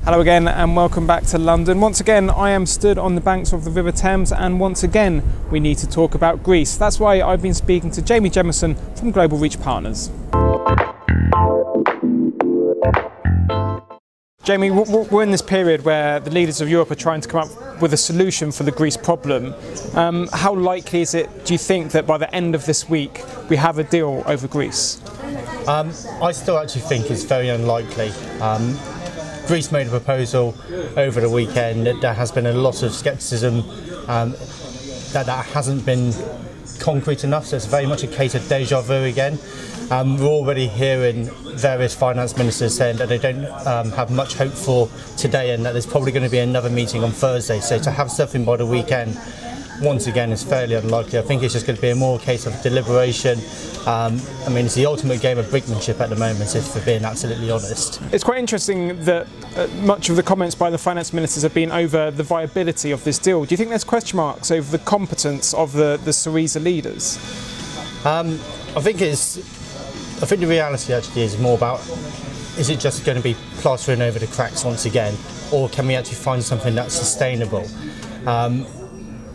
Hello again and welcome back to London. Once again, I am stood on the banks of the River Thames, and once again, we need to talk about Greece. That's why I've been speaking to Jamie Jemmeson from Global Reach Partners. Jamie, we're in this period where the leaders of Europe are trying to come up with a solution for the Greece problem. How likely is it, do you think, that by the end of this week we have a deal over Greece? I still actually think it's very unlikely. Greece made a proposal over the weekend. There has been a lot of scepticism that hasn't been concrete enough, so it's very much a case of deja vu again. We're already hearing various finance ministers saying that they don't have much hope for today, and that there's probably going to be another meeting on Thursday. So to have something by the weekend, once again, is fairly unlikely. I think it's just going to be a more case of deliberation. I mean, it's the ultimate game of brinkmanship at the moment, if we're being absolutely honest. It's quite interesting that much of the comments by the finance ministers have been over the viability of this deal. Do you think there's question marks over the competence of the Syriza leaders? I think the reality actually is more about, is it just going to be plastering over the cracks once again, or can we actually find something that's sustainable?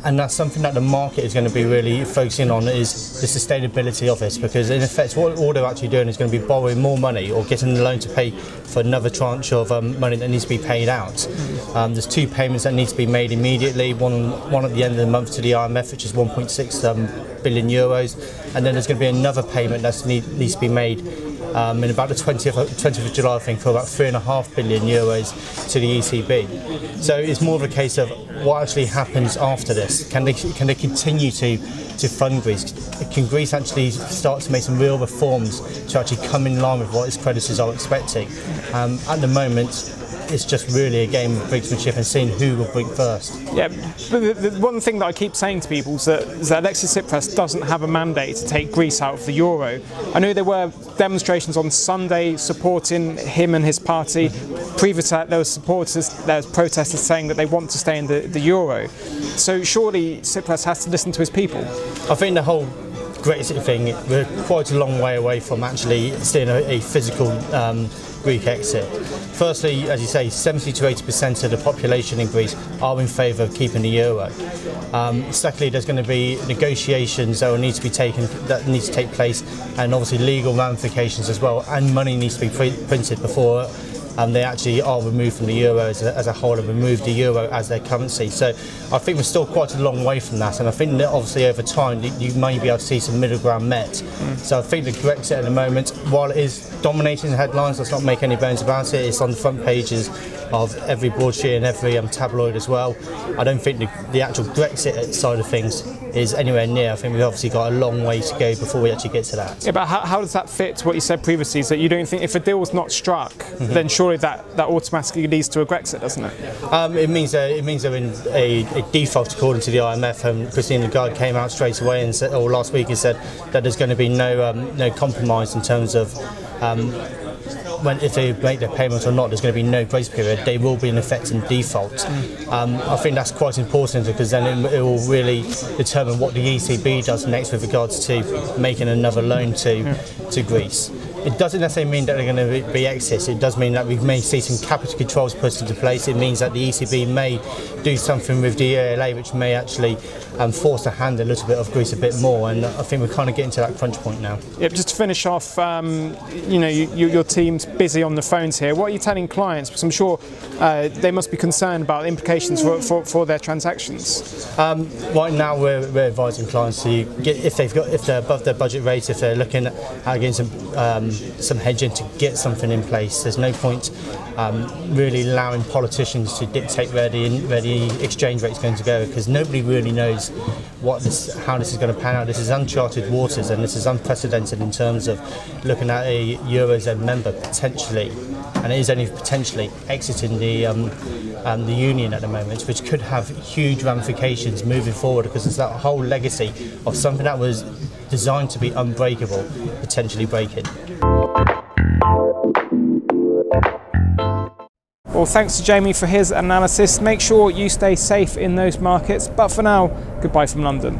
And that's something that the market is going to be really focusing on, is the sustainability of this, because in effect what all they're actually doing is going to be borrowing more money or getting a loan to pay for another tranche of money that needs to be paid out. There's two payments that need to be made immediately, one at the end of the month to the IMF, which is 1.6 billion euros, and then there's going to be another payment that needs to be made in about the 20th of July, I think, for about 3.5 billion euros to the ECB. So it's more of a case of what actually happens after this. Can they continue to fund Greece? Can Greece actually start to make some real reforms to actually come in line with what its creditors are expecting? At the moment, it's just really a game of brinkmanship and seeing who will blink first. Yeah, but the one thing that I keep saying to people is that Alexis Tsipras doesn't have a mandate to take Greece out of the euro. I know there were demonstrations on Sunday supporting him and his party. Previous to that, there was protesters saying that they want to stay in the euro. So surely Tsipras has to listen to his people. I think the whole Grexit thing, we're quite a long way away from actually seeing a physical Greek exit. Firstly, as you say, 70 to 80% of the population in Greece are in favour of keeping the euro. Secondly, there's going to be negotiations that need to take place, and obviously legal ramifications as well, and money needs to be printed before they actually are removed from the euro as a whole, and remove the euro as their currency. So I think we're still quite a long way from that, and I think that obviously over time you may be able to see some middle ground met. So I think the Grexit at the moment, while it is dominating the headlines, let's not make any bones about it, it's on the front pages of every broadsheet and every tabloid as well. I don't think the actual Grexit side of things is anywhere near. I think we've obviously got a long way to go before we actually get to that. Yeah, but how does that fit to what you said previously, is that you don't think if a deal was not struck, then surely that automatically leads to a Grexit, doesn't it? It means they're in a default according to the IMF. Christine Lagarde came out straight away and said, or last week, and said that there's going to be no compromise in terms of if they make their payment or not. There's going to be no grace period. They will be in effect in default. I think that's quite important, because then it will really determine what the ECB does next with regards to making another loan to Greece. It doesn't necessarily mean that they're going to be exits. It does mean that we may see some capital controls put into place. It means that the ECB may do something with the ELA, which may actually force the hand a little bit of Greece a bit more. And I think we're kind of getting to that crunch point now. Yep, just to finish off, your team's busy on the phones here. What are you telling clients? Because I'm sure they must be concerned about the implications for their transactions. Right now, we're advising clients to get, if they're above their budget rate, if they're looking at getting some hedging to get something in place. There's no point really allowing politicians to dictate where the exchange rate is going to go, because nobody really knows how this is going to pan out. This is uncharted waters, and this is unprecedented in terms of looking at a Eurozone member potentially, and it is only potentially, exiting the union at the moment, which could have huge ramifications moving forward, because it's that whole legacy of something that was designed to be unbreakable potentially breaking. Well, thanks to Jamie for his analysis. Make sure you stay safe in those markets. But for now, goodbye from London.